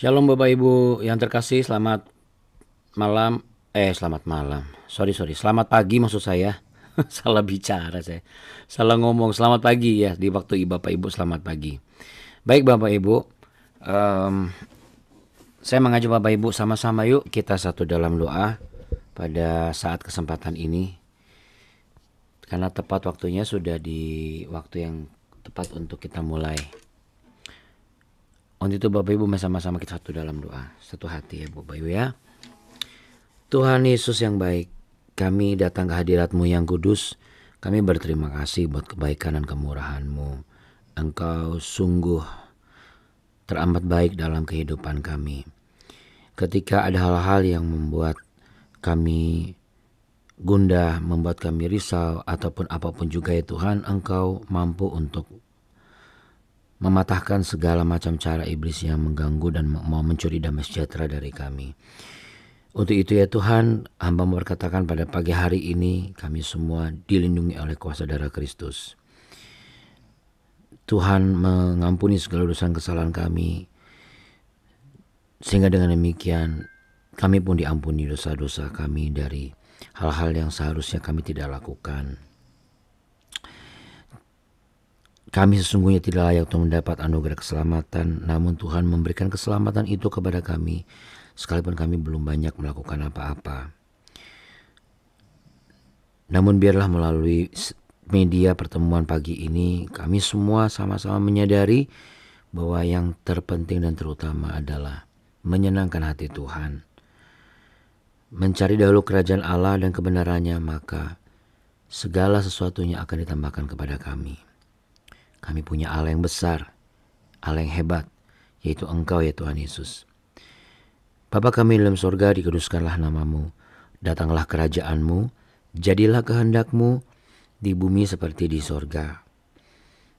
Shalom Bapak Ibu yang terkasih, selamat malam. Selamat malam. Selamat pagi maksud saya. Salah bicara saya. Salah ngomong. Selamat pagi ya di waktu Bapak Ibu, selamat pagi. Baik Bapak Ibu, saya mengajak Bapak Ibu sama-sama yuk kita satu dalam doa pada saat kesempatan ini. Karena tepat waktunya sudah di waktu yang tepat untuk kita mulai. Untuk itu Bapak Ibu sama-sama kita satu dalam doa, satu hati ya Bapak Ibu ya. Tuhan Yesus yang baik, kami datang ke hadirat-Mu yang kudus. Kami berterima kasih buat kebaikan dan kemurahan-Mu. Engkau sungguh teramat baik dalam kehidupan kami. Ketika ada hal-hal yang membuat kami gundah, membuat kami risau, ataupun apapun juga ya Tuhan, Engkau mampu untuk mematahkan segala macam cara iblis yang mengganggu dan mau mencuri damai sejahtera dari kami. Untuk itu ya Tuhan, hamba berkatakan pada pagi hari ini kami semua dilindungi oleh kuasa darah Kristus. Tuhan mengampuni segala dosa dan kesalahan kami, sehingga dengan demikian kami pun diampuni dosa-dosa kami dari hal-hal yang seharusnya kami tidak lakukan. Kami sesungguhnya tidak layak untuk mendapat anugerah keselamatan, namun Tuhan memberikan keselamatan itu kepada kami, sekalipun kami belum banyak melakukan apa-apa. Namun biarlah melalui media pertemuan pagi ini, kami semua sama-sama menyadari bahwa yang terpenting dan terutama adalah menyenangkan hati Tuhan. Mencari dahulu kerajaan Allah dan kebenarannya, maka segala sesuatunya akan ditambahkan kepada kami. Kami punya Allah yang besar, Allah yang hebat, yaitu Engkau ya Tuhan Yesus. Bapa kami dalam sorga, dikuduskanlah namamu, datanglah kerajaan-Mu, jadilah kehendak-Mu di bumi seperti di sorga.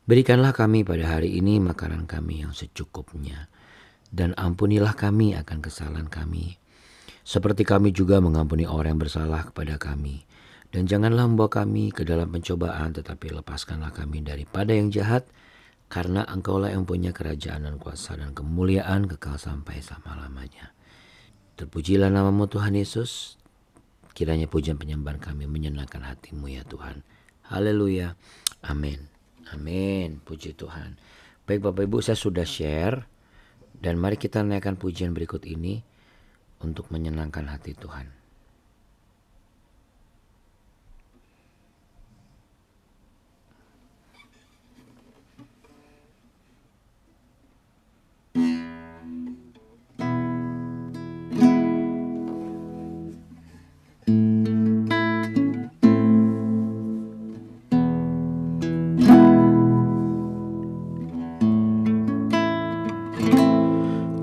Berikanlah kami pada hari ini makanan kami yang secukupnya, dan ampunilah kami akan kesalahan kami, seperti kami juga mengampuni orang yang bersalah kepada kami. Dan janganlah membawa kami ke dalam pencobaan, tetapi lepaskanlah kami daripada yang jahat, karena Engkaulah yang punya kerajaan dan kuasa dan kemuliaan kekal sampai selama-lamanya. Terpujilah namamu Tuhan Yesus. Kiranya pujian penyembahan kami menyenangkan hati-Mu ya Tuhan. Haleluya. Amin. Amin. Puji Tuhan. Baik Bapak Ibu, saya sudah share. Dan mari kita naikkan pujian berikut ini untuk menyenangkan hati Tuhan.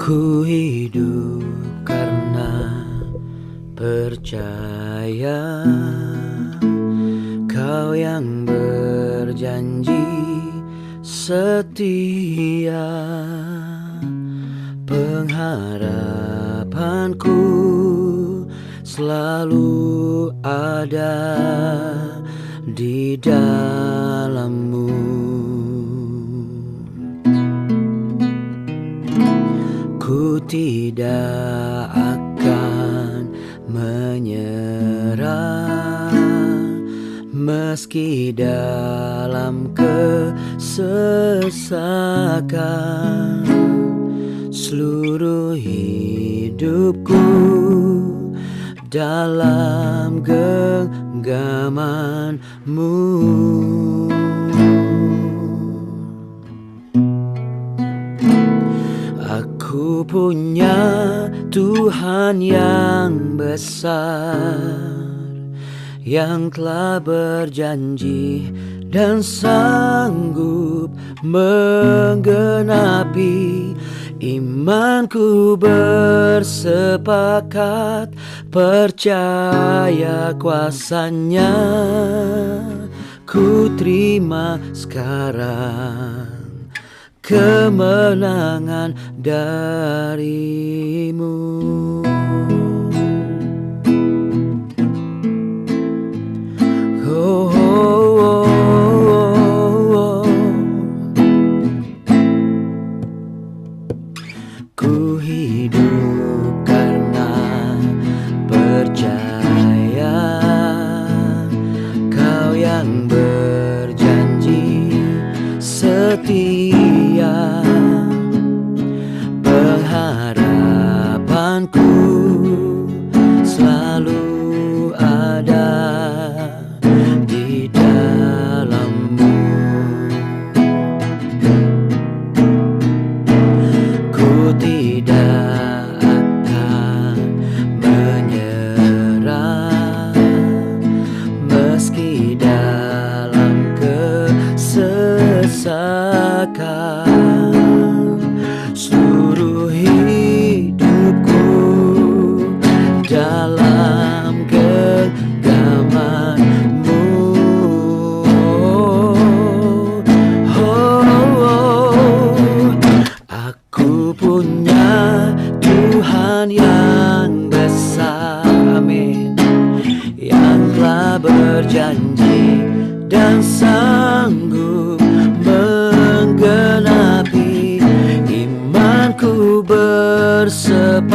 Ku hidup karena percaya, Kau yang berjanji setia. Pengharapanku selalu ada di dalam-Mu. Ku tidak akan menyerah, meski dalam kesesakan. Seluruh hidupku dalam genggaman-Mu. Aku punya Tuhan yang besar, yang telah berjanji dan sanggup menggenapi. Imanku bersepakat, percaya kuasa-Nya, ku terima sekarang kemenangan dari-Mu. Oh, oh, oh, oh. Ku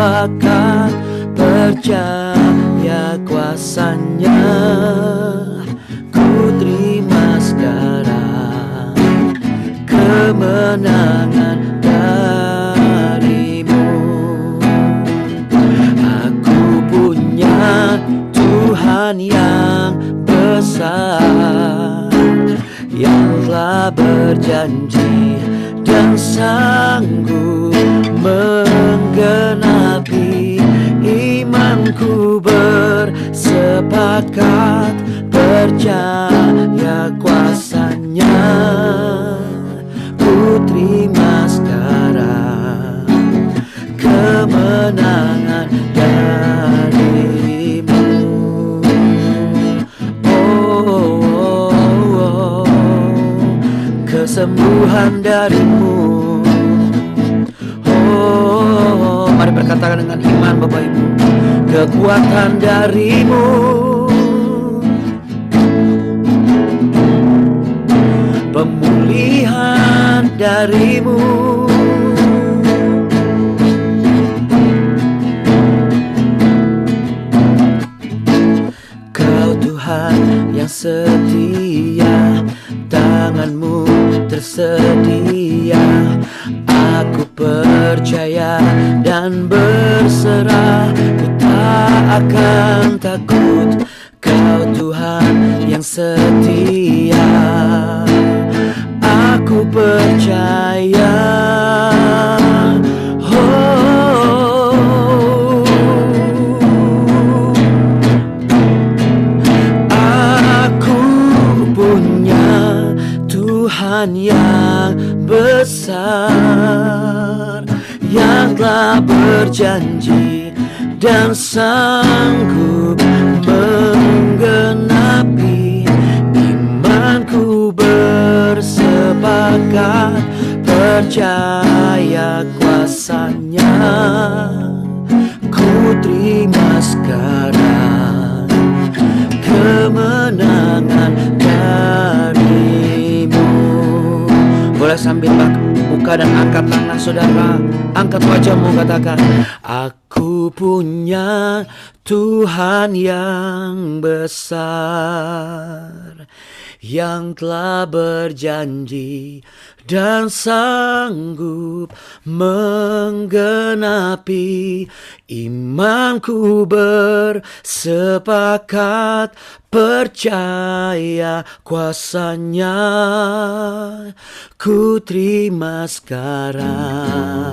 sepakat percaya kuasanya. Ku terima sekarang kemenangan darimu. Aku punya Tuhan yang besar, yang telah berjanji dan sanggup menggenapi. Imanku bersepakat percaya kuasanya. Ku terima sekarang kemenangan darimu. Kesembuhan darimu. Mari berkatakan dengan iman Bapak Ibu. Kekuatan darimu, pemulihan darimu. Kau Tuhan yang setia, tanganmu tersedia. Aku percaya dan berserah, ku tak akan takut. Kau Tuhan yang setia, aku percaya. Aku punya Tuhan yang besar, yang telah berjanji dan sanggup menggenapi. Imanku bersepakat percaya kuasanya. Ku terima sekarang kemenangan darimu. Boleh sambil buka dan angkat tangan saudara, angkat wajahmu, katakan, aku punya Tuhan yang besar, yang telah berjanji dan sanggup menggenapi. Imanku bersepakat percaya kuasanya. Ku terima sekarang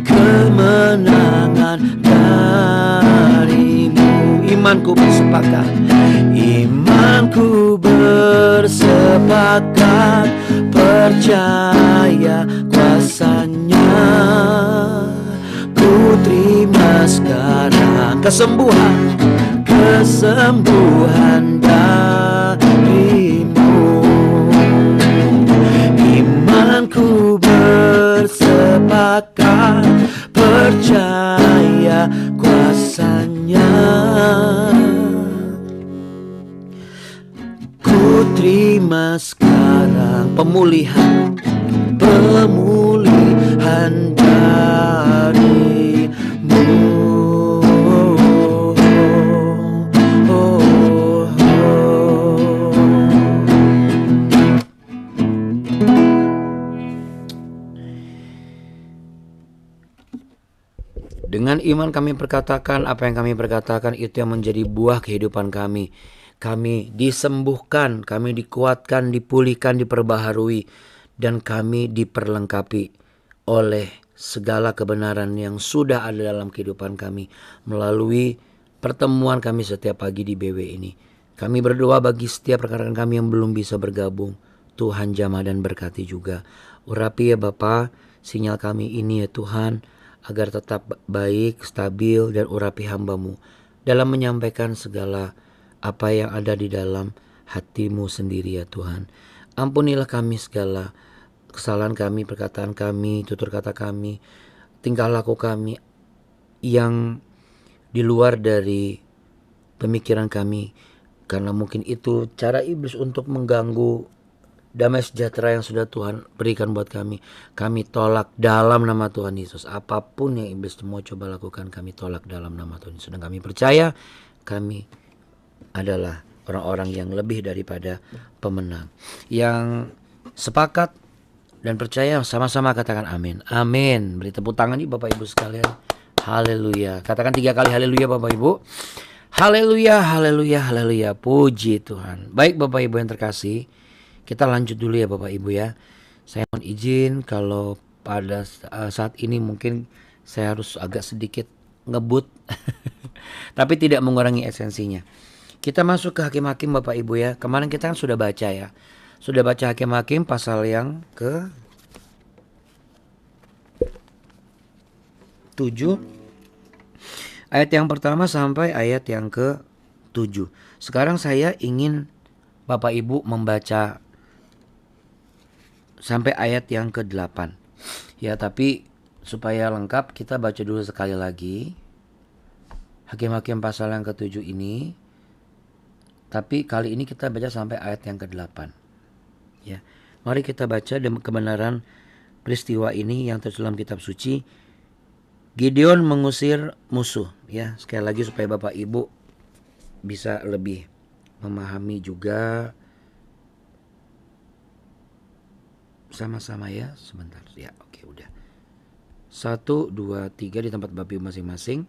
kemenangan darimu. Imanku bersepakat, imanku bersepakat percaya kuasanya. Ku terima sekarang kesembuhan, kesembuhan darimu. Imanku bersepakat percaya kuasanya. Ku terima sekarang pemulihan, pemulihan darimu. Dengan iman kami perkatakan apa yang kami perkatakan, itu yang menjadi buah kehidupan kami. Kami disembuhkan, kami dikuatkan, dipulihkan, diperbaharui, dan kami diperlengkapi oleh segala kebenaran yang sudah ada dalam kehidupan kami melalui pertemuan kami setiap pagi di BW ini. Kami berdoa bagi setiap rekan-rekan kami yang belum bisa bergabung. Tuhan jamah dan berkati juga. Urapi ya Bapa sinyal kami ini ya Tuhan, agar tetap baik, stabil, dan urapi hamba-Mu dalam menyampaikan segala apa yang ada di dalam hati-Mu sendiri ya Tuhan. Ampunilah kami segala kesalahan kami, perkataan kami, tutur kata kami, tingkah laku kami yang di luar dari pemikiran kami, karena mungkin itu cara iblis untuk mengganggu damai sejahtera yang sudah Tuhan berikan buat kami tolak dalam nama Tuhan Yesus. Apapun yang iblis mau coba lakukan, kami tolak dalam nama Tuhan Yesus. Dan kami percaya kami adalah orang-orang yang lebih daripada pemenang. Yang sepakat dan percaya sama-sama katakan amin. Amin. Beri tepuk tangan nih Bapak Ibu sekalian. Haleluya. Katakan 3 kali haleluya Bapak Ibu. Haleluya, haleluya, haleluya. Puji Tuhan. Baik Bapak Ibu yang terkasih, kita lanjut dulu ya Bapak Ibu ya. Saya mohon izin kalau pada saat ini mungkin saya harus agak sedikit ngebut. Tapi tidak mengurangi esensinya. Kita masuk ke Hakim-Hakim Bapak Ibu ya. Kemarin kita kan sudah baca ya. Sudah baca Hakim-Hakim pasal yang ke 7. Ayat yang pertama sampai ayat yang ke-7. Sekarang saya ingin Bapak Ibu membaca sampai ayat yang ke-8. Ya, tapi supaya lengkap kita baca dulu sekali lagi Hakim-Hakim pasal yang ke-7 ini. Tapi kali ini kita baca sampai ayat yang ke-8. Ya. Mari kita baca kebenaran peristiwa ini yang tertulis dalam kitab suci. Gideon mengusir musuh, ya. Sekali lagi supaya Bapak Ibu bisa lebih memahami juga sama-sama ya. Sebentar. Ya, oke, udah. 1, 2, 3 di tempat Bapak Ibu masing-masing.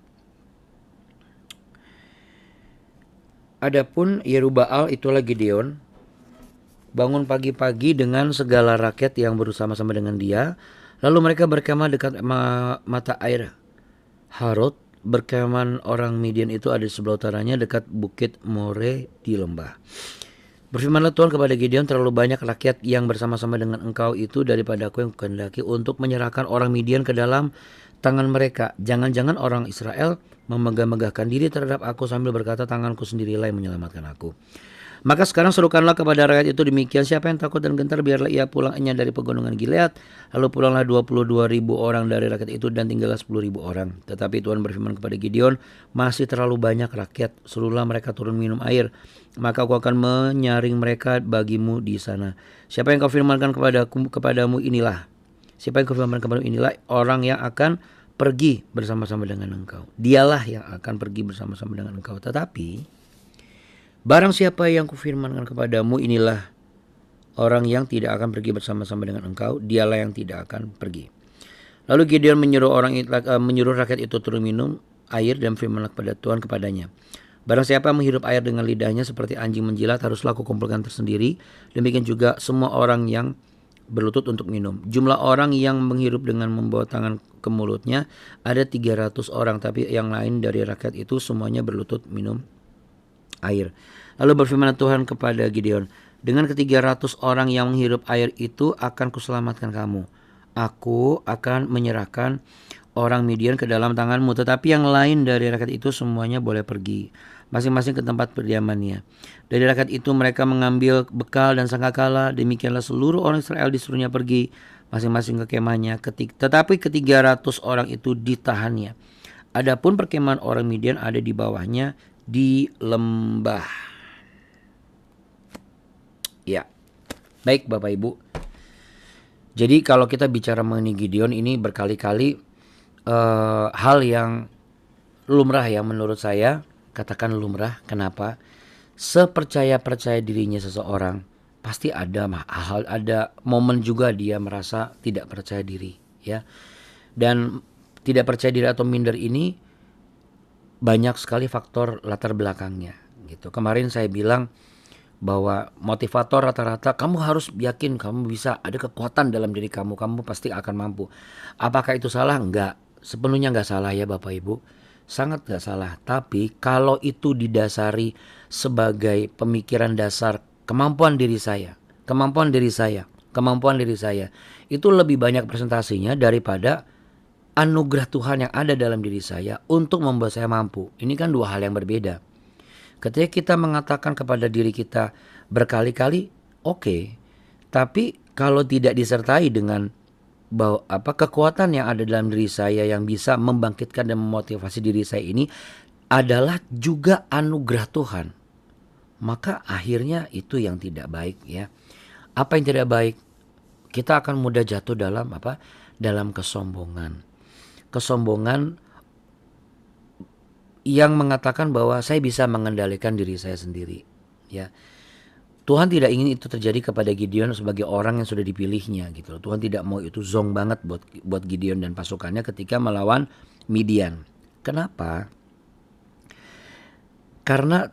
Adapun Yerubbaal, itulah Gideon, bangun pagi-pagi dengan segala rakyat yang bersama-sama dengan dia. Lalu mereka berkemah dekat mata air Harod. Berkemah orang Midian itu ada di sebelah utaranya dekat bukit More di lembah. Berfirmanlah Tuhan kepada Gideon, terlalu banyak rakyat yang bersama-sama dengan engkau itu daripada aku yang kehendaki untuk menyerahkan orang Midian ke dalam tangan mereka. Jangan-jangan orang Israel memegah-megahkan diri terhadap aku sambil berkata, tanganku sendirilah yang menyelamatkan aku. Maka sekarang serukanlah kepada rakyat itu demikian, siapa yang takut dan gentar biarlah ia pulangnya dari pegunungan Gilead. Lalu pulanglah 22.000 orang dari rakyat itu dan tinggallah 10.000 orang. Tetapi Tuhan berfirman kepada Gideon, masih terlalu banyak rakyat, suruhlah mereka turun minum air, maka aku akan menyaring mereka bagimu di sana. Siapa yang kau firmankan kepadamu inilah, siapa yang kau firmankan kepadamu inilah orang yang akan pergi bersama-sama dengan engkau. Dialah yang akan pergi bersama-sama dengan engkau. Tetapi barang siapa yang kufirmankan kepadamu inilah orang yang tidak akan pergi bersama-sama dengan engkau, dialah yang tidak akan pergi. Lalu Gideon menyuruh rakyat itu turun minum air dan firmanlah kepada Tuhan kepadanya, barang siapa menghirup air dengan lidahnya seperti anjing menjilat, haruslah kukumpulkan tersendiri. Demikian juga semua orang yang berlutut untuk minum. Jumlah orang yang menghirup dengan membawa tangan ke mulutnya ada 300 orang, tapi yang lain dari rakyat itu semuanya berlutut minum air. Lalu berfirman Tuhan kepada Gideon, dengan ke-300 orang yang menghirup air itu akan kuselamatkan kamu. Aku akan menyerahkan orang Midian ke dalam tanganmu, tetapi yang lain dari rakyat itu semuanya boleh pergi masing-masing ke tempat perdiamannya. Dari rakyat itu mereka mengambil bekal dan sangkakala. Demikianlah seluruh orang Israel disuruhnya pergi masing-masing ke kemahnya. Tetapi ke-300 orang itu ditahannya. Adapun perkemahan orang Midian ada di bawahnya di lembah. Ya, baik Bapak Ibu. Jadi kalau kita bicara mengenai Gideon ini berkali-kali hal yang lumrah ya menurut saya. Katakan lumrah, kenapa? Sepercaya-percaya dirinya seseorang pasti ada momen juga dia merasa tidak percaya diri ya. Dan tidak percaya diri atau minder ini banyak sekali faktor latar belakangnya gitu. Kemarin saya bilang bahwa motivator rata-rata kamu harus yakin kamu bisa, ada kekuatan dalam diri kamu, kamu pasti akan mampu. Apakah itu salah? Enggak, sepenuhnya enggak salah ya Bapak Ibu, sangat enggak salah. Tapi kalau itu didasari sebagai pemikiran dasar kemampuan diri saya itu lebih banyak presentasinya daripada anugerah Tuhan yang ada dalam diri saya untuk membuat saya mampu. Ini kan dua hal yang berbeda. Ketika kita mengatakan kepada diri kita berkali-kali, oke. Tapi kalau tidak disertai dengan kekuatan yang ada dalam diri saya yang bisa membangkitkan dan memotivasi diri saya ini adalah juga anugerah Tuhan, maka akhirnya itu yang tidak baik ya. Apa yang tidak baik? Kita akan mudah jatuh dalam apa? Dalam kesombongan. Kesombongan yang mengatakan bahwa saya bisa mengendalikan diri saya sendiri. Ya, Tuhan tidak ingin itu terjadi kepada Gideon sebagai orang yang sudah dipilihnya gitu loh. Tuhan tidak mau itu zong banget buat Gideon dan pasukannya ketika melawan Midian. Kenapa? Karena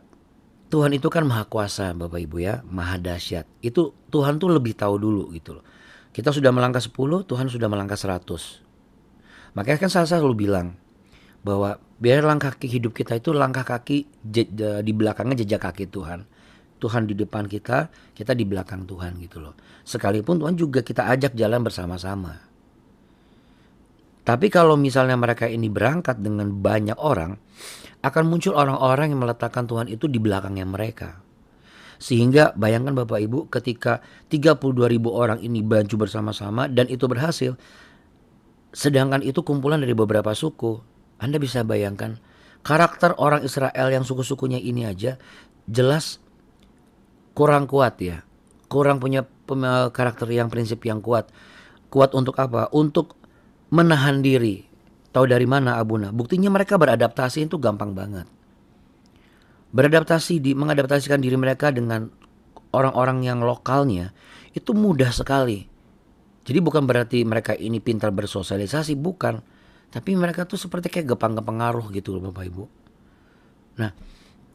Tuhan itu kan maha kuasa Bapak Ibu ya, maha dahsyat. Itu Tuhan tuh lebih tahu dulu gitu loh. Kita sudah melangkah 10, Tuhan sudah melangkah 100. Makanya kan saya selalu bilang bahwa biar langkah kaki hidup kita itu langkah kaki di belakangnya jejak kaki Tuhan. Tuhan di depan kita, kita di belakang Tuhan gitu loh. Sekalipun Tuhan juga kita ajak jalan bersama-sama. Tapi kalau misalnya mereka ini berangkat dengan banyak orang, akan muncul orang-orang yang meletakkan Tuhan itu di belakangnya mereka. Sehingga bayangkan Bapak Ibu ketika 32.000 orang ini maju bersama-sama dan itu berhasil. Sedangkan itu kumpulan dari beberapa suku. Anda bisa bayangkan karakter orang Israel yang suku-sukunya ini aja jelas kurang kuat ya. Kurang punya karakter yang prinsip yang kuat. Kuat untuk apa? Untuk menahan diri. Tahu dari mana Abuna? Buktinya mereka beradaptasi itu gampang banget. Mengadaptasikan diri mereka dengan orang-orang yang lokalnya itu mudah sekali. Jadi bukan berarti mereka ini pintar bersosialisasi, bukan. Tapi mereka tuh seperti kayak gepang-gepang ngaruh gitu loh Bapak Ibu. Nah,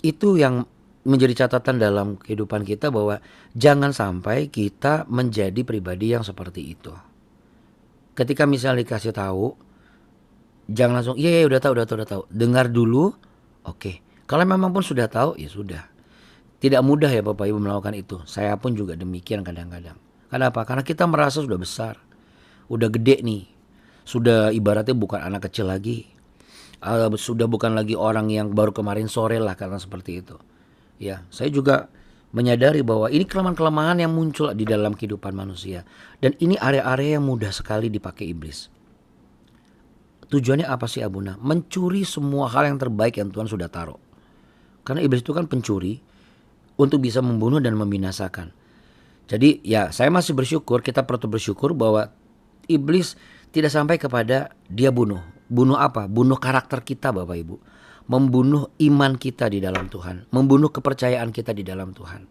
itu yang menjadi catatan dalam kehidupan kita bahwa jangan sampai kita menjadi pribadi yang seperti itu. Ketika misalnya dikasih tahu, jangan langsung iya udah tahu. Dengar dulu, oke. Kalau memang pun sudah tahu, ya sudah. Tidak mudah ya Bapak Ibu melakukan itu. Saya pun juga demikian kadang-kadang. Kenapa? Karena kita merasa sudah besar, udah gede nih, sudah ibaratnya bukan anak kecil lagi, sudah bukan lagi orang yang baru kemarin sore lah karena seperti itu. Ya, saya juga menyadari bahwa ini kelemahan-kelemahan yang muncul di dalam kehidupan manusia. Dan ini area-area yang mudah sekali dipakai iblis. Tujuannya apa sih Abuna? Mencuri semua hal yang terbaik yang Tuhan sudah taruh. Karena iblis itu kan pencuri untuk bisa membunuh dan membinasakan. Jadi ya saya masih bersyukur, kita perlu bersyukur bahwa iblis tidak sampai kepada dia bunuh. Bunuh apa? Bunuh karakter kita Bapak Ibu. Membunuh iman kita di dalam Tuhan. Membunuh kepercayaan kita di dalam Tuhan.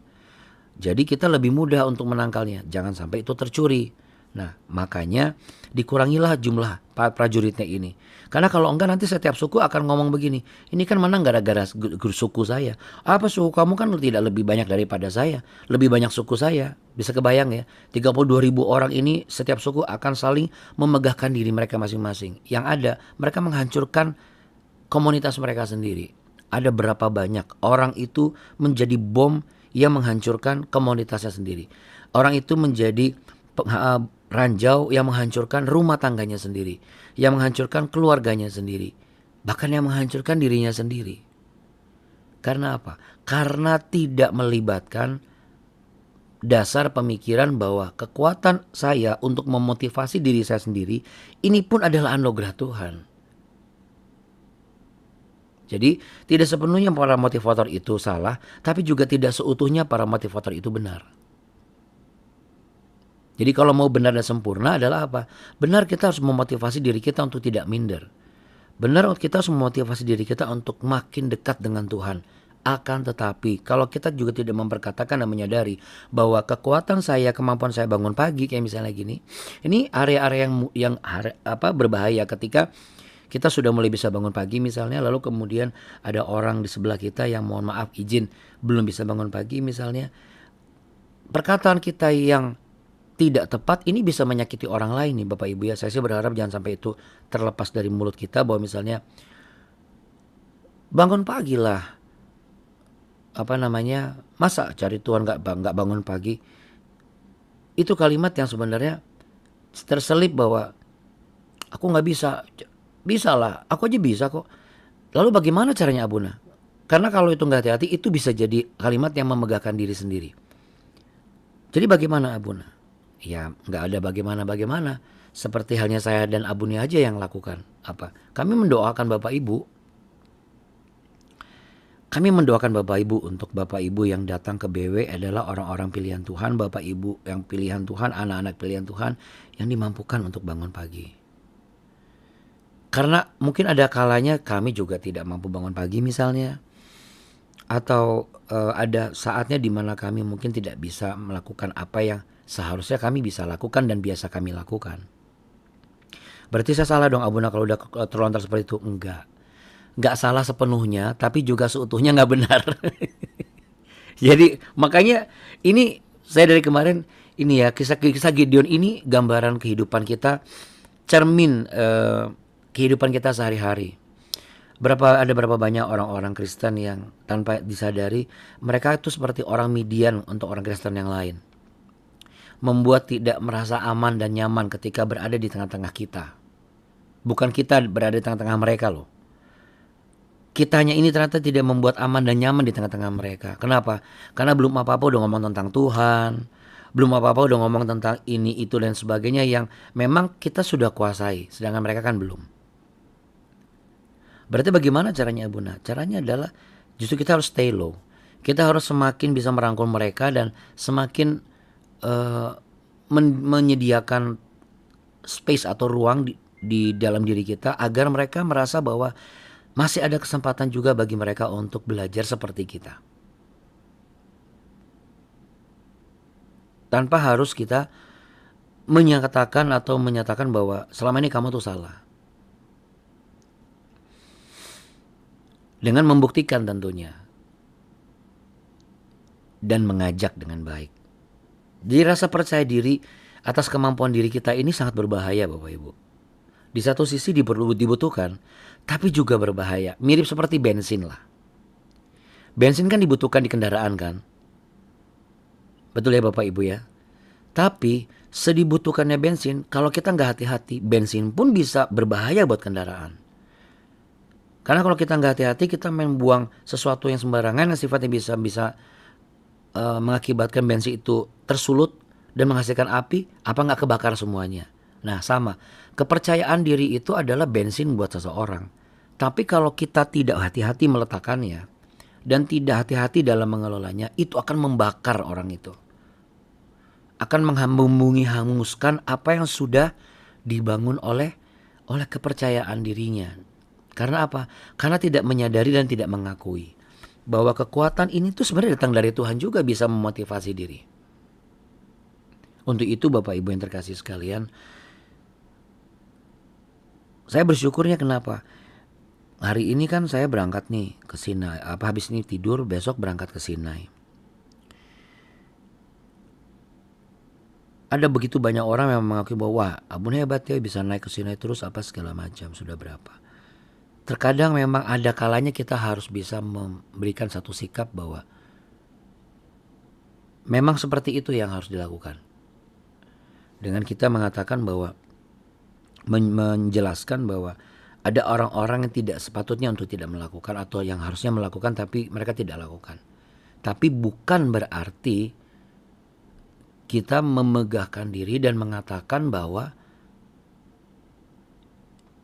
Jadi kita lebih mudah untuk menangkalnya. Jangan sampai itu tercuri. Nah makanya dikurangilah jumlah prajuritnya ini. Karena kalau enggak nanti setiap suku akan ngomong begini. Ini kan menang gara-gara suku saya. Apa suku kamu kan tidak lebih banyak daripada saya. Lebih banyak suku saya. Bisa kebayang ya. 32.000 orang ini setiap suku akan saling memegahkan diri mereka masing-masing. Yang ada mereka menghancurkan komunitas mereka sendiri. Ada berapa banyak orang itu menjadi bom yang menghancurkan komunitasnya sendiri. Orang itu menjadi ranjau yang menghancurkan rumah tangganya sendiri, yang menghancurkan keluarganya sendiri, bahkan yang menghancurkan dirinya sendiri. Karena apa? Karena tidak melibatkan dasar pemikiran bahwa kekuatan saya untuk memotivasi diri saya sendiri ini pun adalah anugerah Tuhan. Jadi tidak sepenuhnya para motivator itu salah, tapi juga tidak seutuhnya para motivator itu benar. Jadi kalau mau benar dan sempurna adalah apa? Benar kita harus memotivasi diri kita untuk tidak minder. Benar kita harus memotivasi diri kita untuk makin dekat dengan Tuhan. Akan tetapi kalau kita juga tidak memperkatakan dan menyadari bahwa kekuatan saya, kemampuan saya bangun pagi kayak misalnya gini. Ini area-area yang berbahaya ketika kita sudah mulai bisa bangun pagi misalnya. Lalu kemudian ada orang di sebelah kita yang mohon maaf izin belum bisa bangun pagi misalnya. Perkataan kita yang tidak tepat ini bisa menyakiti orang lain nih Bapak Ibu ya. Saya sih berharap jangan sampai itu terlepas dari mulut kita bahwa misalnya bangun pagi lah. Masa cari Tuhan gak bangun pagi. Itu kalimat yang sebenarnya terselip bahwa aku gak bisa. Bisa lah, aku aja bisa kok. Lalu bagaimana caranya Abuna? Karena kalau itu gak hati-hati itu bisa jadi kalimat yang memegahkan diri sendiri. Jadi bagaimana Abuna? Ya nggak ada bagaimana-bagaimana. Seperti halnya saya dan Abuni aja yang lakukan. Kami mendoakan Bapak Ibu. Kami mendoakan Bapak Ibu untuk Bapak Ibu yang datang ke BW adalah orang-orang pilihan Tuhan, Bapak Ibu yang pilihan Tuhan, anak-anak pilihan Tuhan yang dimampukan untuk bangun pagi. Karena mungkin ada kalanya kami juga tidak mampu bangun pagi misalnya, atau ada saatnya di mana kami mungkin tidak bisa melakukan apa yang seharusnya kami bisa lakukan dan biasa kami lakukan. Berarti saya salah dong Abuna kalau udah terlontar seperti itu? Enggak salah sepenuhnya, tapi juga seutuhnya nggak benar. Jadi makanya ini saya dari kemarin ini ya kisah Gideon ini gambaran kehidupan kita, cermin kehidupan kita sehari-hari. Ada berapa banyak orang-orang Kristen yang tanpa disadari mereka itu seperti orang Midian untuk orang Kristen yang lain. Membuat tidak merasa aman dan nyaman ketika berada di tengah-tengah kita. Bukan kita berada di tengah-tengah mereka loh. Kitanya ini ternyata tidak membuat aman dan nyaman di tengah-tengah mereka. Kenapa? Karena belum apa-apa udah ngomong tentang Tuhan. Belum apa-apa udah ngomong tentang ini, itu dan sebagainya yang memang kita sudah kuasai. Sedangkan mereka kan belum. Berarti bagaimana caranya Abuna? Caranya adalah justru kita harus stay low. Kita harus semakin bisa merangkul mereka dan semakin menyediakan space atau ruang di dalam diri kita agar mereka merasa bahwa masih ada kesempatan juga bagi mereka untuk belajar seperti kita. Tanpa harus kita menyatakan atau menyatakan bahwa selama ini kamu tuh salah. Dengan membuktikan tentunya. Dan mengajak dengan baik. Jadi rasa percaya diri atas kemampuan diri kita ini sangat berbahaya Bapak Ibu. Di satu sisi dibutuhkan, tapi juga berbahaya. Mirip seperti bensin lah. Bensin kan dibutuhkan di kendaraan kan. Betul ya Bapak Ibu ya. Tapi sedibutuhkannya bensin, kalau kita nggak hati-hati, bensin pun bisa berbahaya buat kendaraan. Karena kalau kita nggak hati-hati, kita membuang sesuatu yang sembarangan yang sifatnya bisa mengakibatkan bensin itu tersulut dan menghasilkan api, apa nggak kebakar semuanya. Nah sama, kepercayaan diri itu adalah bensin buat seseorang. Tapi kalau kita tidak hati-hati meletakkannya dan tidak hati-hati dalam mengelolanya, itu akan membakar orang itu. Akan menghanguskan apa yang sudah dibangun oleh kepercayaan dirinya. Karena apa? Karena tidak menyadari dan tidak mengakui bahwa kekuatan ini tuh sebenarnya datang dari Tuhan juga bisa memotivasi diri. Untuk itu Bapak Ibu yang terkasih sekalian, saya bersyukurnya kenapa? Hari ini kan saya berangkat nih ke Sinai. Habis ini tidur, besok berangkat ke Sinai. Ada begitu banyak orang yang mengakui bahwa wah, Abun hebat ya bisa naik ke Sinai terus apa segala macam, sudah berapa. Terkadang memang ada kalanya kita harus bisa memberikan satu sikap bahwa memang seperti itu yang harus dilakukan. Dengan kita mengatakan bahwa menjelaskan bahwa ada orang-orang yang tidak sepatutnya untuk tidak melakukan atau yang harusnya melakukan tapi mereka tidak lakukan. Tapi bukan berarti kita memegahkan diri dan mengatakan bahwa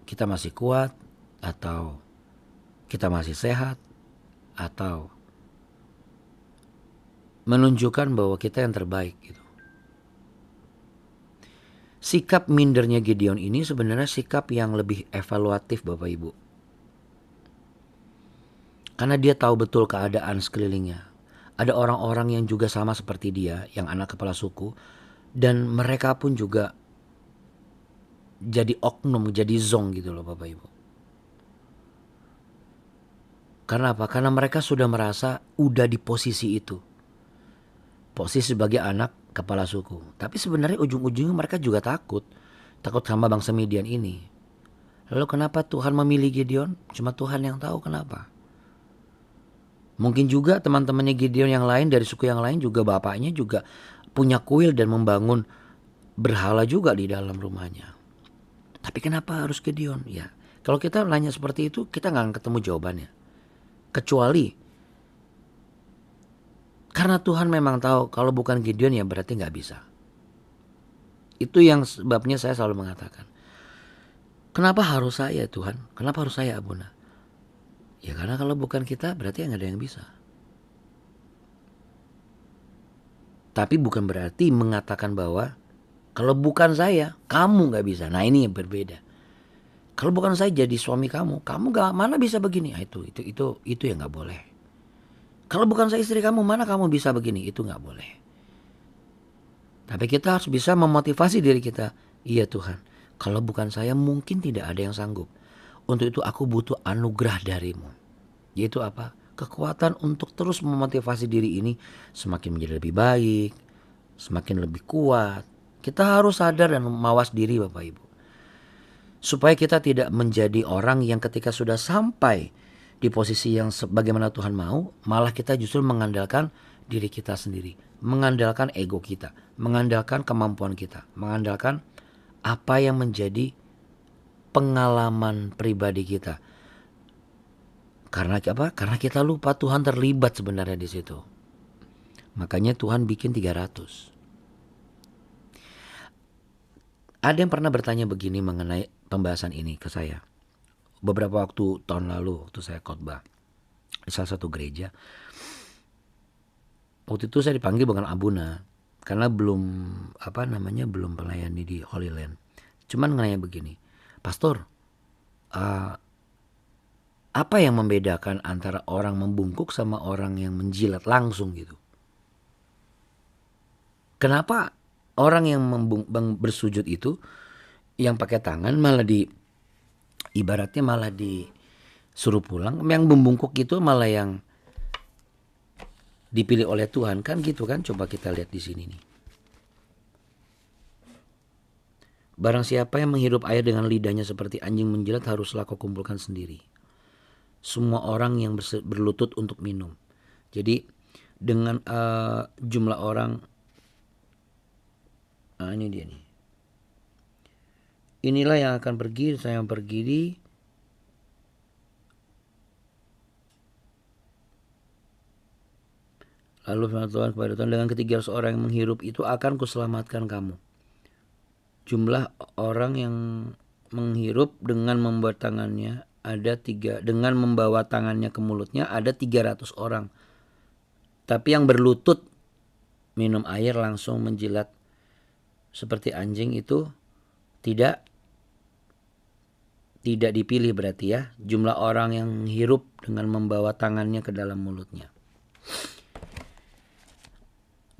kita masih kuat atau kita masih sehat atau menunjukkan bahwa kita yang terbaik gitu. Sikap mindernya Gideon ini sebenarnya sikap yang lebih evaluatif Bapak Ibu. Karena dia tahu betul keadaan sekelilingnya. Ada orang-orang yang juga sama seperti dia, yang anak kepala suku. Dan mereka pun juga jadi oknum, jadi zong gitu loh Bapak Ibu. Karena apa? Karena mereka sudah merasa udah di posisi itu. Posisi sebagai anak kepala suku. Tapi sebenarnya ujung-ujungnya mereka juga takut. Takut sama bangsa Midian ini. Lalu kenapa Tuhan memilih Gideon? Cuma Tuhan yang tahu kenapa. Mungkin juga teman-temannya Gideon yang lain dari suku yang lain juga bapaknya juga punya kuil dan membangun berhala juga di dalam rumahnya. Tapi kenapa harus Gideon? Ya, kalau kita nanya seperti itu kita nggak akan ketemu jawabannya. Kecuali karena Tuhan memang tahu kalau bukan Gideon ya berarti nggak bisa. Itu yang sebabnya saya selalu mengatakan, kenapa harus saya Tuhan? Kenapa harus saya Abuna? Ya karena kalau bukan kita berarti nggak ada yang bisa. Tapi bukan berarti mengatakan bahwa kalau bukan saya, kamu nggak bisa. Nah ini yang berbeda. Kalau bukan saya jadi suami kamu nggak mana bisa begini. Nah, itu yang nggak boleh. Kalau bukan saya istri kamu, mana kamu bisa begini. Itu nggak boleh. Tapi kita harus bisa memotivasi diri kita. Iya Tuhan, kalau bukan saya mungkin tidak ada yang sanggup. Untuk itu aku butuh anugerah darimu. Yaitu apa? Kekuatan untuk terus memotivasi diri ini semakin menjadi lebih baik, semakin lebih kuat. Kita harus sadar dan mawas diri Bapak Ibu. Supaya kita tidak menjadi orang yang ketika sudah sampai di posisi yang sebagaimana Tuhan mau, malah kita justru mengandalkan diri kita sendiri, mengandalkan ego kita, mengandalkan kemampuan kita, mengandalkan apa yang menjadi pengalaman pribadi kita. Karena apa? Karena kita lupa Tuhan terlibat sebenarnya di situ. Makanya Tuhan bikin 300. Ada yang pernah bertanya begini mengenai pembahasan ini ke saya. Beberapa tahun lalu waktu saya khotbah di salah satu gereja. Waktu itu saya dipanggil bukan abuna karena belum melayani di Holy Land. Cuman nanya begini, Pastor, apa yang membedakan antara orang membungkuk sama orang yang menjilat langsung gitu? Kenapa orang yang bersujud itu yang pakai tangan ibaratnya malah disuruh pulang, yang membungkuk itu malah yang dipilih oleh Tuhan, kan gitu kan? Coba kita lihat di sini nih. Barang siapa yang menghirup air dengan lidahnya seperti anjing menjilat haruslah kau kumpulkan sendiri. Semua orang yang berlutut untuk minum. Jadi dengan jumlah orang, ini dia nih. Inilah yang akan pergi, saya yang pergi di lalu firman Tuhan kepada Tuhan, dengan 300 orang yang menghirup itu akan kuselamatkan kamu. Jumlah orang yang menghirup dengan membuat tangannya dengan membawa tangannya ke mulutnya ada 300 orang. Tapi yang berlutut minum air langsung menjilat seperti anjing itu tidak dipilih berarti ya. Jumlah orang yang menghirup dengan membawa tangannya ke dalam mulutnya.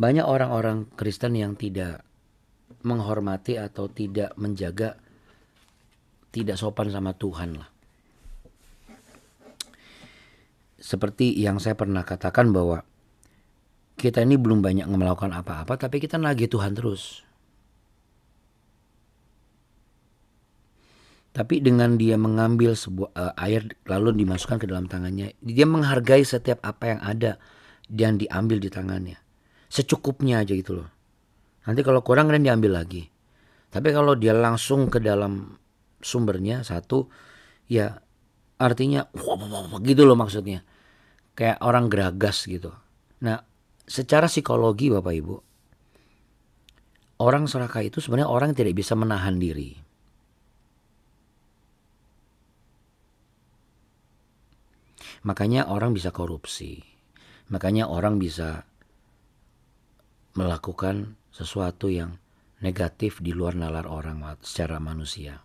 Banyak orang-orang Kristen yang tidak menghormati atau tidak menjaga, tidak sopan sama Tuhan lah. Seperti yang saya pernah katakan bahwa kita ini belum banyak melakukan apa-apa, tapi kita nagih Tuhan terus. Tapi dengan dia mengambil sebuah air lalu dimasukkan ke dalam tangannya, dia menghargai setiap apa yang ada dan diambil di tangannya. Secukupnya aja gitu loh. Nanti kalau kurang kan diambil lagi. Tapi kalau dia langsung ke dalam sumbernya satu, ya artinya gitu loh maksudnya. Kayak orang geragas gitu. Nah, secara psikologi Bapak Ibu, orang serakah itu sebenarnya orang yang tidak bisa menahan diri. Makanya orang bisa korupsi. Makanya orang bisa melakukan sesuatu yang negatif di luar nalar orang secara manusia.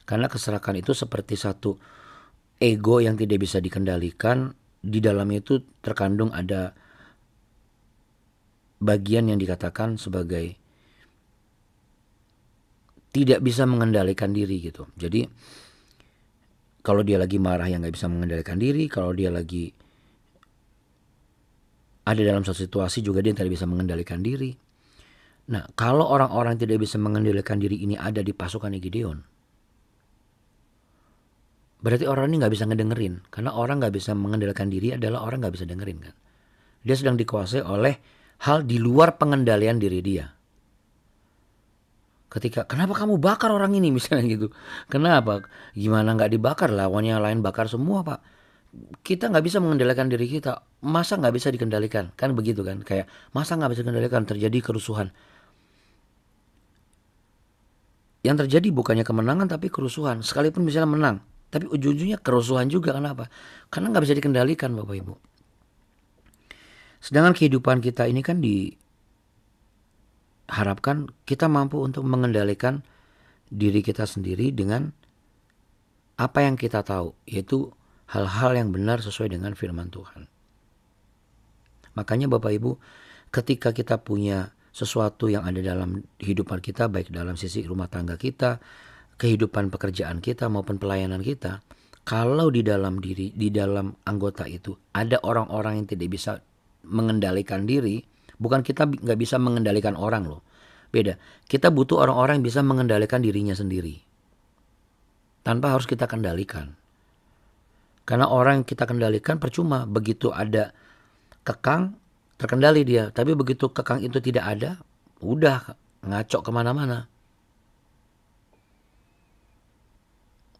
Karena keserakahan itu seperti satu ego yang tidak bisa dikendalikan. Di dalamnya itu terkandung ada bagian yang dikatakan sebagai tidak bisa mengendalikan diri gitu. Jadi kalau dia lagi marah yang gak bisa mengendalikan diri. Kalau dia lagi ada dalam suatu situasi juga dia tidak bisa mengendalikan diri. Nah, kalau orang-orang tidak bisa mengendalikan diri ini ada di pasukan Gideon, berarti orang ini gak bisa ngedengerin. Karena orang gak bisa mengendalikan diri adalah orang gak bisa dengerin kan. Dia sedang dikuasai oleh hal di luar pengendalian diri dia. Ketika, kenapa kamu bakar orang ini misalnya gitu. Kenapa? Gimana gak dibakar? Lawannya lain bakar semua Pak. Kita gak bisa mengendalikan diri kita. Masa gak bisa dikendalikan? Kan begitu kan. Kayak masa gak bisa dikendalikan, terjadi kerusuhan. Yang terjadi bukannya kemenangan tapi kerusuhan. Sekalipun misalnya menang, Tapi ujung-ujungnya kerusuhan juga. Kenapa? Karena nggak bisa dikendalikan Bapak Ibu. Sedangkan kehidupan kita ini kan diharapkan kita mampu untuk mengendalikan diri kita sendiri dengan apa yang kita tahu, yaitu hal-hal yang benar sesuai dengan firman Tuhan. Makanya Bapak Ibu, ketika kita punya sesuatu yang ada dalam kehidupan kita, baik dalam sisi rumah tangga kita, kehidupan pekerjaan kita maupun pelayanan kita, kalau di dalam anggota itu ada orang-orang yang tidak bisa mengendalikan diri, bukan kita nggak bisa mengendalikan orang loh. Beda, kita butuh orang-orang yang bisa mengendalikan dirinya sendiri. Tanpa harus kita kendalikan. Karena orang yang kita kendalikan percuma, begitu ada kekang, terkendali dia. Tapi begitu kekang itu tidak ada, udah ngaco kemana-mana.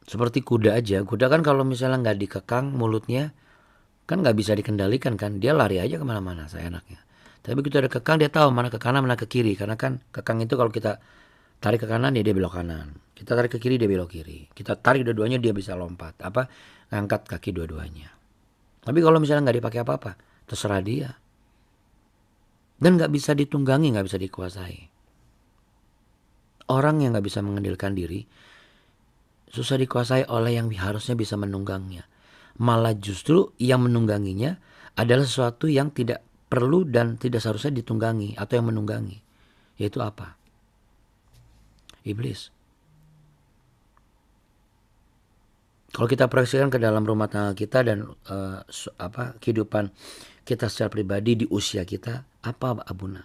Seperti kuda aja. Kuda kan kalau misalnya nggak dikekang mulutnya, kan nggak bisa dikendalikan kan. Dia lari aja kemana-mana seenaknya. Tapi begitu ada kekang, dia tahu mana ke kanan, mana ke kiri. Karena kan kekang itu kalau kita tarik ke kanan, ya dia belok kanan. Kita tarik ke kiri, dia belok kiri. Kita tarik dua-duanya, dia bisa lompat. Ngangkat kaki dua-duanya. Tapi kalau misalnya nggak dipakai apa-apa, terserah dia. Dan nggak bisa ditunggangi, nggak bisa dikuasai. Orang yang nggak bisa mengendalikan diri, susah dikuasai oleh yang harusnya bisa menunggangnya. Malah justru yang menungganginya adalah sesuatu yang tidak perlu dan tidak seharusnya ditunggangi atau yang menunggangi. Yaitu apa? Iblis. Kalau kita proyeksikan ke dalam rumah tangga kita dan kehidupan kita secara pribadi di usia kita, apa Abuna?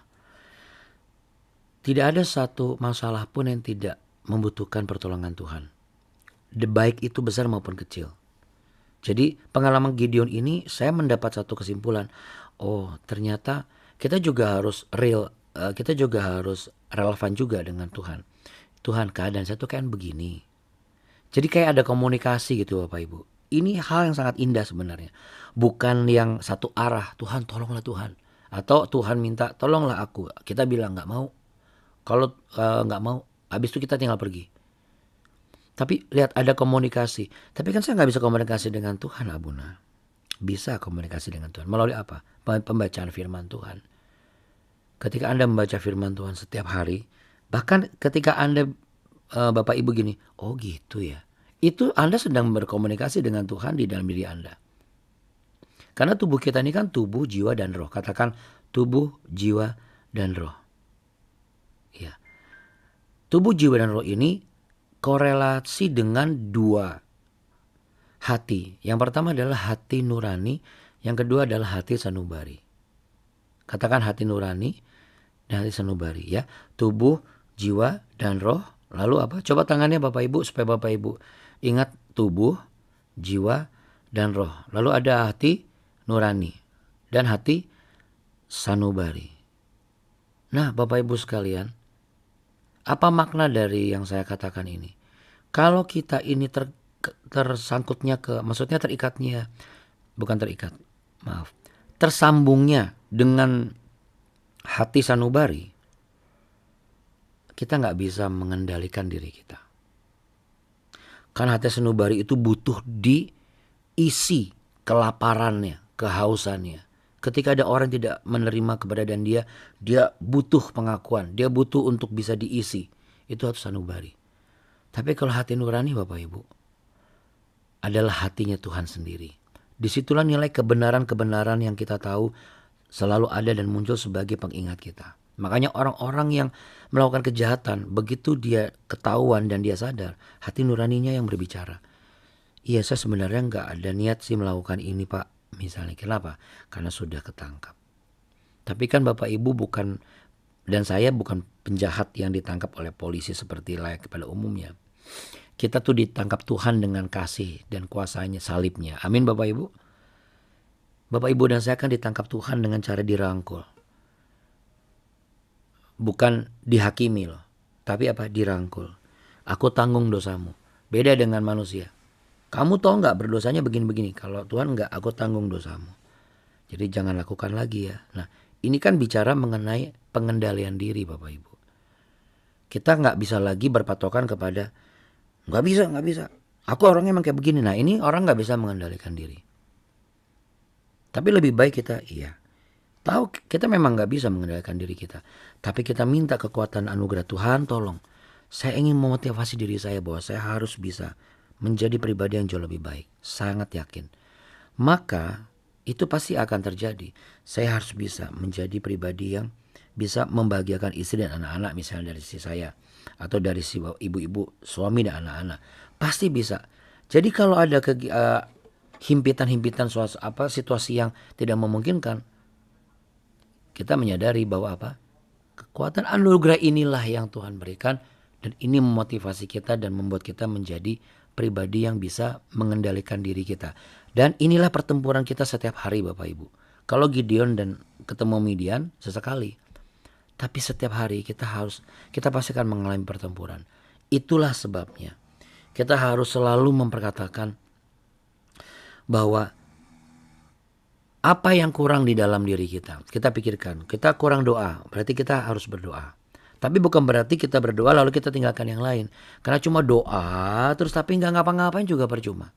Tidak ada satu masalah pun yang tidak membutuhkan pertolongan Tuhan. Baik itu besar maupun kecil. Jadi pengalaman Gideon ini saya mendapat satu kesimpulan. Oh, ternyata kita juga harus kita juga harus relevan juga dengan Tuhan. Tuhan, keadaan saya tuh kan begini. Jadi kayak ada komunikasi gitu Bapak Ibu. Ini hal yang sangat indah sebenarnya. Bukan yang satu arah, Tuhan tolonglah Tuhan. Atau Tuhan minta tolonglah aku. Kita bilang gak mau. Kalau gak mau, habis itu kita tinggal pergi. Tapi lihat ada komunikasi. Tapi kan saya gak bisa komunikasi dengan Tuhan Abuna. Bisa komunikasi dengan Tuhan. Melalui apa? Pembacaan firman Tuhan. Ketika Anda membaca firman Tuhan setiap hari. Bahkan ketika Anda Bapak Ibu gini, oh gitu ya. Itu Anda sedang berkomunikasi dengan Tuhan di dalam diri Anda. Karena tubuh kita ini kan tubuh, jiwa, dan roh. Katakan tubuh, jiwa, dan roh. Ya. Tubuh, jiwa, dan roh ini korelasi dengan dua hati. Yang pertama adalah hati nurani. Yang kedua adalah hati sanubari. Katakan hati nurani dan hati sanubari ya. Tubuh, jiwa, dan roh. Lalu apa? Coba tangannya Bapak Ibu supaya Bapak Ibu ingat tubuh, jiwa, dan roh. Lalu ada hati nurani dan hati sanubari. Nah Bapak Ibu sekalian, apa makna dari yang saya katakan ini? Kalau kita ini tersangkutnya maksudnya terikatnya, bukan terikat, maaf. Tersambungnya dengan hati sanubari, kita nggak bisa mengendalikan diri kita. Karena hati sanubari itu butuh diisi kelaparannya, kehausannya. Ketika ada orang tidak menerima keberadaan dia butuh pengakuan, dia butuh untuk bisa diisi. Itu hati sanubari. Tapi kalau hati nurani Bapak Ibu, adalah hatinya Tuhan sendiri. Disitulah nilai kebenaran-kebenaran yang kita tahu selalu ada dan muncul sebagai pengingat kita. Makanya orang-orang yang melakukan kejahatan, begitu dia ketahuan dan dia sadar, hati nuraninya yang berbicara. Iya, saya sebenarnya nggak ada niat sih melakukan ini Pak. Misalnya, kenapa? Karena sudah ketangkap. Tapi kan Bapak Ibu bukan, dan saya bukan penjahat yang ditangkap oleh polisi seperti layak pada umumnya. Kita tuh ditangkap Tuhan dengan kasih dan kuasanya, salibnya. Amin Bapak Ibu. Bapak Ibu dan saya kan ditangkap Tuhan dengan cara dirangkul. Bukan dihakimi loh. Tapi apa? Dirangkul. Aku tanggung dosamu. Beda dengan manusia. Kamu tahu nggak berdosanya begini-begini. Kalau Tuhan nggak, aku tanggung dosamu. Jadi jangan lakukan lagi ya. Nah ini kan bicara mengenai pengendalian diri Bapak Ibu. Kita nggak bisa lagi berpatokan kepada nggak bisa. Aku orangnya emang kayak begini. Nah ini orang gak bisa mengendalikan diri. Tapi lebih baik kita tahu kita memang gak bisa mengendalikan diri kita. Tapi kita minta kekuatan anugerah Tuhan, tolong. Saya ingin memotivasi diri saya bahwa saya harus bisa menjadi pribadi yang jauh lebih baik. Sangat yakin. Maka itu pasti akan terjadi. Saya harus bisa menjadi pribadi yang bisa membahagiakan istri dan anak-anak, misalnya dari sisi saya. Atau dari si ibu-ibu, suami dan anak-anak. Pasti bisa. Jadi kalau ada himpitan-himpitan situasi yang tidak memungkinkan, kita menyadari bahwa kekuatan anugerah inilah yang Tuhan berikan, dan ini memotivasi kita dan membuat kita menjadi pribadi yang bisa mengendalikan diri kita. Dan inilah pertempuran kita setiap hari Bapak Ibu. Kalau Gideon dan ketemu Midian sesekali, tapi setiap hari kita pasti akan mengalami pertempuran. Itulah sebabnya kita harus selalu memperkatakan bahwa apa yang kurang di dalam diri kita. Kita pikirkan, kita kurang doa, berarti kita harus berdoa. Tapi bukan berarti kita berdoa lalu kita tinggalkan yang lain. Karena cuma doa terus tapi nggak ngapa-ngapain juga percuma.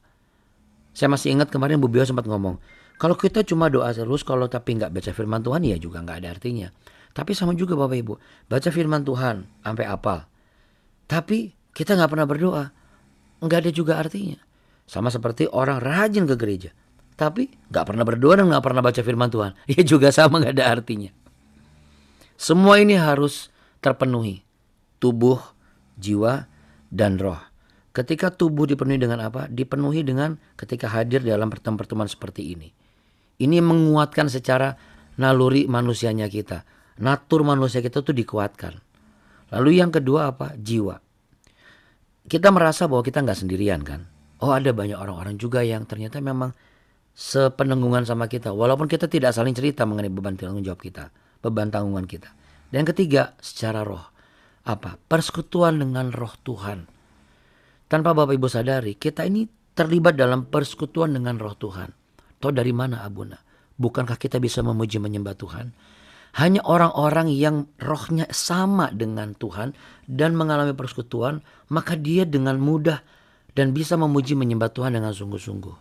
Saya masih ingat kemarin Bu Bio sempat ngomong, kalau kita cuma doa terus kalau tapi nggak baca firman Tuhan ya juga nggak ada artinya. Tapi sama juga Bapak Ibu, baca firman Tuhan sampai hafal. Tapi kita nggak pernah berdoa, nggak ada juga artinya. Sama seperti orang rajin ke gereja, tapi nggak pernah berdoa dan nggak pernah baca firman Tuhan, ya juga sama nggak ada artinya. Semua ini harus terpenuhi, tubuh, jiwa, dan roh. Ketika tubuh dipenuhi dengan apa? Dipenuhi dengan ketika hadir dalam pertemuan-pertemuan seperti ini. Ini menguatkan secara naluri manusianya kita. Natur manusia kita tuh dikuatkan. Lalu yang kedua apa? Jiwa. Kita merasa bahwa kita nggak sendirian kan. Oh ada banyak orang-orang juga yang ternyata memang sepenanggungan sama kita. Walaupun kita tidak saling cerita mengenai beban tanggung jawab kita. Beban tanggungan kita. Dan ketiga secara roh. Apa? Persekutuan dengan roh Tuhan. Tanpa Bapak Ibu sadari, kita ini terlibat dalam persekutuan dengan roh Tuhan. Tahu dari mana Abuna? Bukankah kita bisa memuji menyembah Tuhan? Hanya orang-orang yang rohnya sama dengan Tuhan dan mengalami persekutuan, maka dia dengan mudah dan bisa memuji menyembah Tuhan dengan sungguh-sungguh.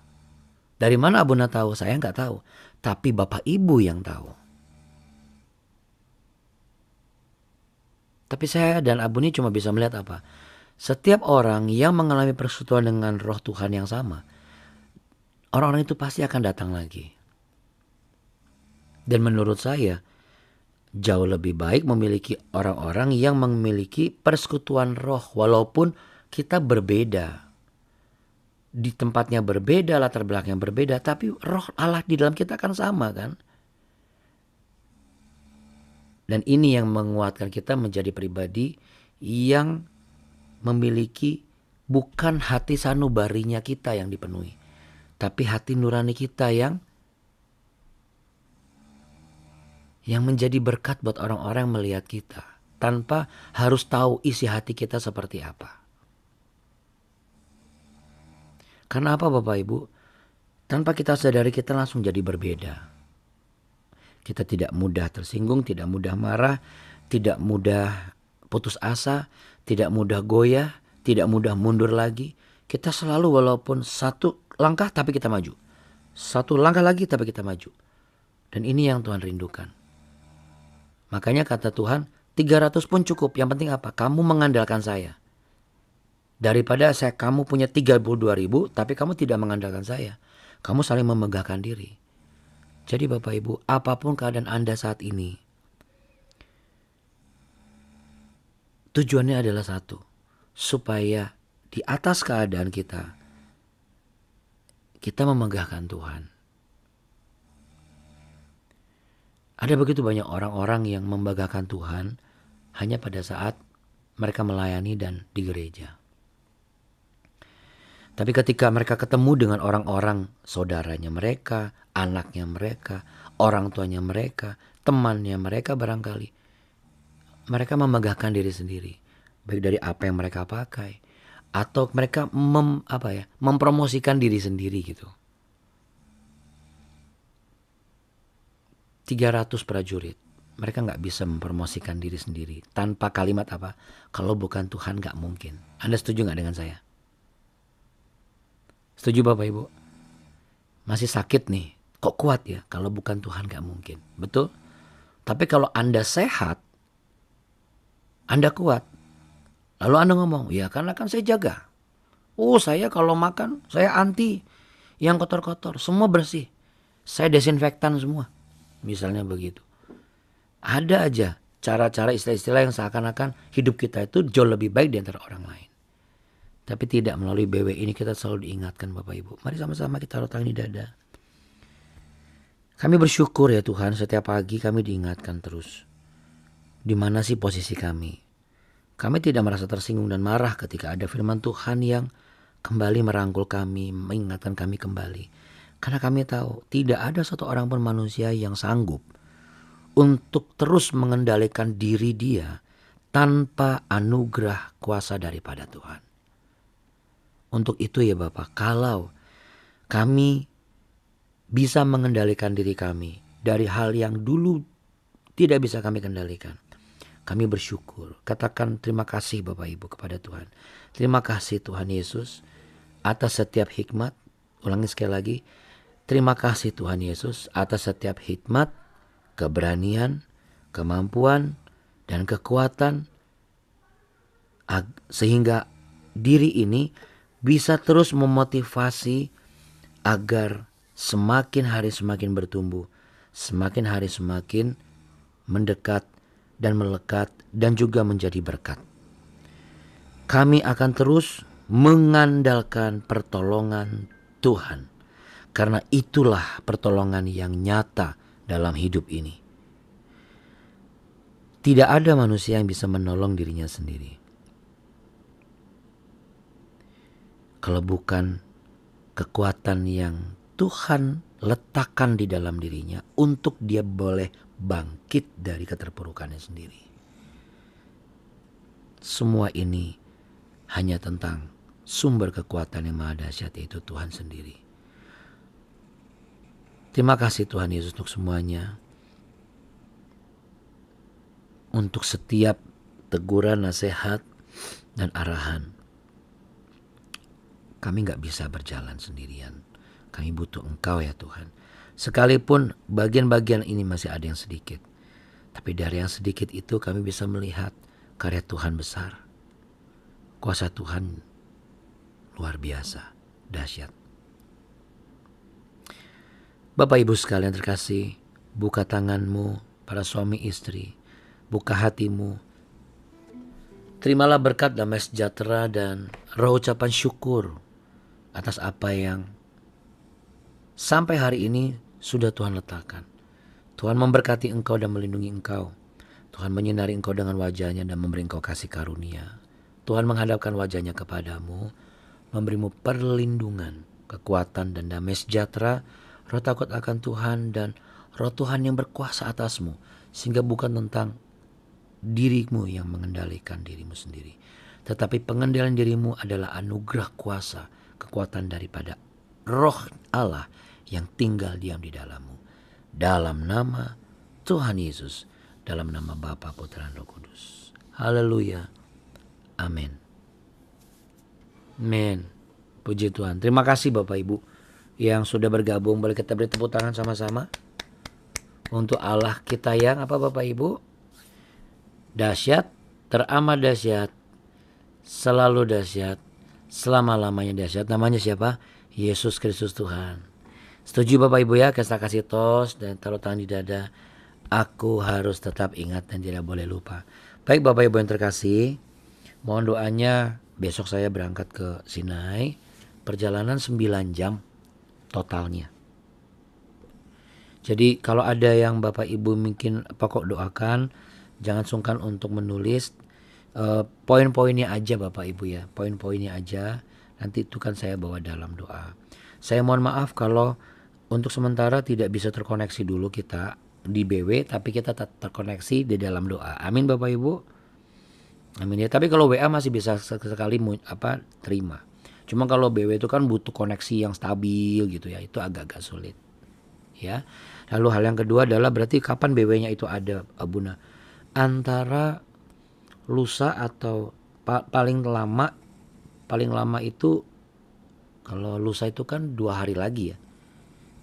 Dari mana Abuna tahu? Saya nggak tahu. Tapi Bapak Ibu yang tahu. Tapi saya dan Abu ini cuma bisa melihat apa? Setiap orang yang mengalami persekutuan dengan roh Tuhan yang sama, orang-orang itu pasti akan datang lagi. Dan menurut saya, jauh lebih baik memiliki orang-orang yang memiliki persekutuan roh. Walaupun kita berbeda. Di tempatnya berbeda, latar belakang yang berbeda. Tapi roh Allah di dalam kita kan sama kan. Dan ini yang menguatkan kita menjadi pribadi yang memiliki bukan hati sanubarinya kita yang dipenuhi, tapi hati nurani kita yang menjadi berkat buat orang-orang yang melihat kita tanpa harus tahu isi hati kita seperti apa. Karena apa Bapak Ibu? Tanpa kita sadari kita langsung jadi berbeda. Kita tidak mudah tersinggung, tidak mudah marah, tidak mudah putus asa, tidak mudah goyah, tidak mudah mundur lagi. Kita selalu walaupun satu langkah tapi kita maju. Satu langkah lagi tapi kita maju. Dan ini yang Tuhan rindukan. Makanya kata Tuhan, 300 pun cukup. Yang penting apa? Kamu mengandalkan saya. Daripada kamu punya 32.000 tapi kamu tidak mengandalkan saya. Kamu saling memegahkan diri. Jadi Bapak Ibu, apapun keadaan Anda saat ini, tujuannya adalah satu, supaya di atas keadaan kita memegahkan Tuhan. Ada begitu banyak orang-orang yang membanggakan Tuhan hanya pada saat mereka melayani dan di gereja. Tapi ketika mereka ketemu dengan orang-orang saudaranya mereka, anaknya mereka, orang tuanya mereka, temannya mereka barangkali, mereka memegahkan diri sendiri. Baik dari apa yang mereka pakai. Atau mereka mempromosikan diri sendiri gitu. 300 prajurit. Mereka gak bisa mempromosikan diri sendiri. Tanpa kalimat apa? Kalau bukan Tuhan gak mungkin. Anda setuju gak dengan saya? Setuju Bapak Ibu? Masih sakit nih, kok kuat ya? Kalau bukan Tuhan gak mungkin, betul? Tapi kalau Anda sehat, Anda kuat. Lalu Anda ngomong, ya karena kan saya jaga. Oh saya kalau makan, saya anti yang kotor-kotor, semua bersih. Saya desinfektan semua. Misalnya begitu. Ada aja cara-cara istilah-istilah yang seakan-akan hidup kita itu jauh lebih baik di antara orang lain. Tapi tidak, melalui BW ini kita selalu diingatkan Bapak Ibu. Mari sama-sama kita letakkan di dada. Kami bersyukur ya Tuhan, setiap pagi kami diingatkan terus. Di mana sih posisi kami? Kami tidak merasa tersinggung dan marah ketika ada firman Tuhan yang kembali merangkul kami, mengingatkan kami kembali. Karena kami tahu tidak ada satu orang pun manusia yang sanggup untuk terus mengendalikan diri dia tanpa anugerah kuasa daripada Tuhan. Untuk itu ya Bapak, kalau kami bisa mengendalikan diri kami dari hal yang dulu tidak bisa kami kendalikan, kami bersyukur. Katakan terima kasih Bapak Ibu kepada Tuhan. Terima kasih Tuhan Yesus atas setiap hikmat. Ulangi sekali lagi. Terima kasih Tuhan Yesus atas setiap hikmat, keberanian, kemampuan, dan kekuatan. Sehingga diri ini bisa terus memotivasi agar semakin hari semakin bertumbuh, semakin hari semakin mendekat dan melekat dan juga menjadi berkat. Kami akan terus mengandalkan pertolongan Tuhan, karena itulah pertolongan yang nyata dalam hidup ini. Tidak ada manusia yang bisa menolong dirinya sendiri kalau bukan kekuatan yang Tuhan letakkan di dalam dirinya untuk dia boleh bangkit dari keterpurukannya sendiri. Semua ini hanya tentang sumber kekuatan yang maha dahsyat, yaitu Tuhan sendiri. Terima kasih Tuhan Yesus untuk semuanya. Untuk setiap teguran, nasihat, dan arahan. Kami gak bisa berjalan sendirian. Kami butuh Engkau ya Tuhan. Sekalipun bagian-bagian ini masih ada yang sedikit. Tapi dari yang sedikit itu kami bisa melihat karya Tuhan besar. Kuasa Tuhan luar biasa, dahsyat. Bapak Ibu sekalian terkasih, buka tanganmu para suami istri. Buka hatimu. Terimalah berkat damai sejahtera dan roh ucapan syukur atas apa yang sampai hari ini sudah Tuhan letakkan. Tuhan memberkati engkau dan melindungi engkau. Tuhan menyinari engkau dengan wajahnya dan memberi engkau kasih karunia. Tuhan menghadapkan wajahnya kepadamu, memberimu perlindungan, kekuatan dan damai sejahtera, roh takut akan Tuhan dan roh Tuhan yang berkuasa atasmu. Sehingga bukan tentang dirimu yang mengendalikan dirimu sendiri, tetapi pengendalian dirimu adalah anugerah kuasa, kekuatan daripada Roh Allah yang tinggal diam di dalammu. Dalam nama Tuhan Yesus, dalam nama Bapa, Putra, dan Roh Kudus. Haleluya. Amin. Amin. Puji Tuhan. Terima kasih Bapak Ibu yang sudah bergabung. Boleh kita beri tepuk tangan sama-sama untuk Allah kita yang apa Bapak Ibu? Dahsyat, teramat dahsyat, selalu dahsyat, selama-lamanya dahsyat. Namanya siapa? Yesus Kristus Tuhan. Setuju Bapak Ibu ya? Kita kasih tos dan taruh tangan di dada. Aku harus tetap ingat dan tidak boleh lupa. Baik Bapak Ibu yang terkasih, mohon doanya besok saya berangkat ke Sinai. Perjalanan 9 jam totalnya. Jadi kalau ada yang Bapak Ibu mungkin pokok doakan, jangan sungkan untuk menulis poin-poinnya aja Bapak Ibu ya. Poin-poinnya aja. Nanti itu kan saya bawa dalam doa. Saya mohon maaf kalau untuk sementara tidak bisa terkoneksi dulu kita di BW. Tapi kita terkoneksi di dalam doa. Amin Bapak Ibu. Amin ya. Tapi kalau WA masih bisa sekali terima. Cuma kalau BW itu kan butuh koneksi yang stabil gitu ya. Itu agak-agak sulit. Ya. Lalu hal yang kedua adalah berarti kapan BW-nya itu ada Buna? Antara lusa atau paling lama itu Kalau lusa itu kan 2 hari lagi ya.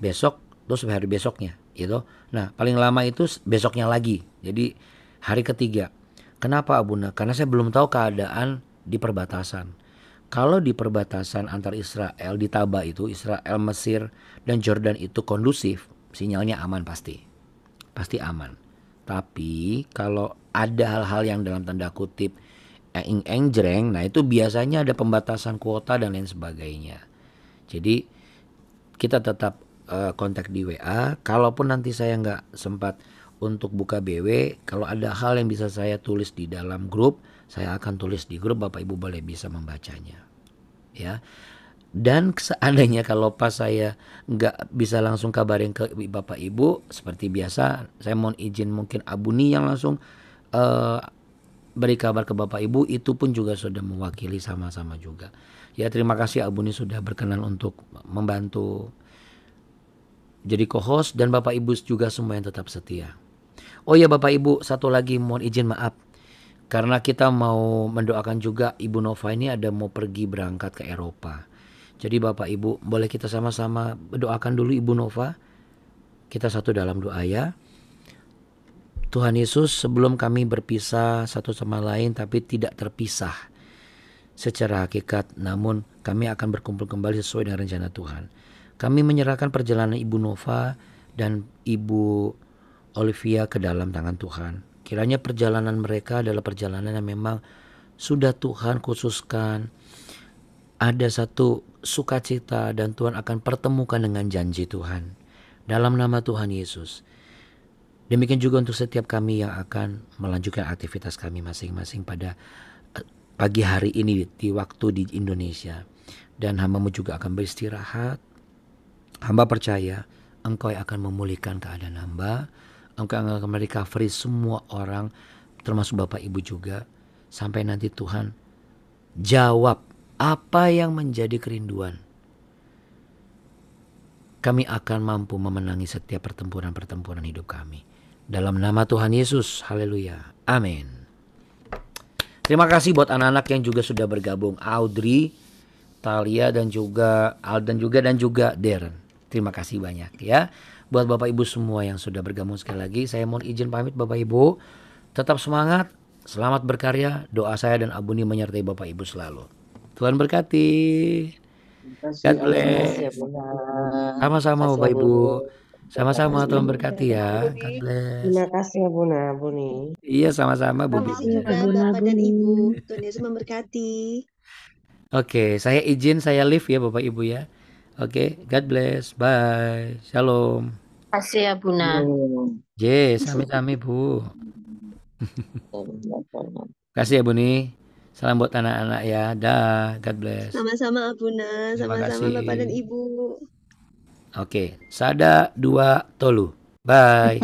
Besok terus hari besoknya gitu. Nah, paling lama itu besoknya lagi. Jadi hari ketiga. Kenapa Abuna? Karena saya belum tahu keadaan di perbatasan. Kalau di perbatasan antar Israel di Taba itu, Israel, Mesir dan Jordan itu kondusif, sinyalnya aman pasti. Pasti aman. Tapi kalau ada hal-hal yang dalam tanda kutip enjreng, nah itu biasanya ada pembatasan kuota dan lain sebagainya. Jadi kita tetap kontak di WA. Kalaupun nanti saya nggak sempat untuk buka BW, kalau ada hal yang bisa saya tulis di dalam grup, saya akan tulis di grup. Bapak Ibu boleh bisa membacanya, ya. Dan seandainya kalau pas saya nggak bisa langsung kabarin ke Bapak Ibu, seperti biasa, saya mohon izin mungkin Abuni yang langsung eh, beri kabar ke Bapak Ibu, itu pun juga sudah mewakili sama-sama juga. Ya, terima kasih Abuni sudah berkenan untuk membantu jadi co-host, dan Bapak Ibu juga semua yang tetap setia. Oh ya Bapak Ibu, satu lagi mohon izin maaf. Karena kita mau mendoakan juga Ibu Nova ini ada mau pergi berangkat ke Eropa. Jadi Bapak Ibu boleh kita sama-sama doakan dulu Ibu Nova. Kita satu dalam doa ya. Tuhan Yesus, sebelum kami berpisah satu sama lain tapi tidak terpisah secara hakikat, namun kami akan berkumpul kembali sesuai dengan rencana Tuhan. Kami menyerahkan perjalanan Ibu Nova dan Ibu Olivia ke dalam tangan Tuhan. Kiranya perjalanan mereka adalah perjalanan yang memang sudah Tuhan khususkan. Ada satu sukacita dan Tuhan akan pertemukan dengan janji Tuhan. Dalam nama Tuhan Yesus. Demikian juga untuk setiap kami yang akan melanjutkan aktivitas kami masing-masing pada pagi hari ini di waktu di Indonesia. Dan hamba-Mu juga akan beristirahat. Hamba percaya Engkau yang akan memulihkan keadaan hamba. Engkau yang akan merecovery semua orang, termasuk Bapak Ibu juga. Sampai nanti Tuhan jawab apa yang menjadi kerinduan. Kami akan mampu memenangi setiap pertempuran-pertempuran hidup kami. Dalam nama Tuhan Yesus, haleluya, amin. Terima kasih buat anak-anak yang juga sudah bergabung. Audrey, Talia dan juga Aldan dan juga Darren. Terima kasih banyak ya. Buat Bapak Ibu semua yang sudah bergabung sekali lagi, saya mohon izin pamit Bapak Ibu. Tetap semangat, selamat berkarya. Doa saya dan Abuni menyertai Bapak Ibu selalu. Tuhan berkati. God bless. Sama-sama Bapak Ibu. Sama-sama Tuhan berkati ya. God bless. Terima kasih ya Buni. Iya sama-sama Bu Terima kasih Bibi. juga Bapak dan Ibu. Tuhan Yesus memberkati. Oke, saya izin saya leave ya Bapak Ibu ya. Oke, God bless. Bye. Shalom. Kasih ya Buna. Sami-sami Bu. Kasih ya Buni. Salam buat anak-anak ya. Dah, God bless. Sama-sama Abuna, Terima sama-sama kasih. Bapak dan Ibu. Oke, sada dua tolu. Bye.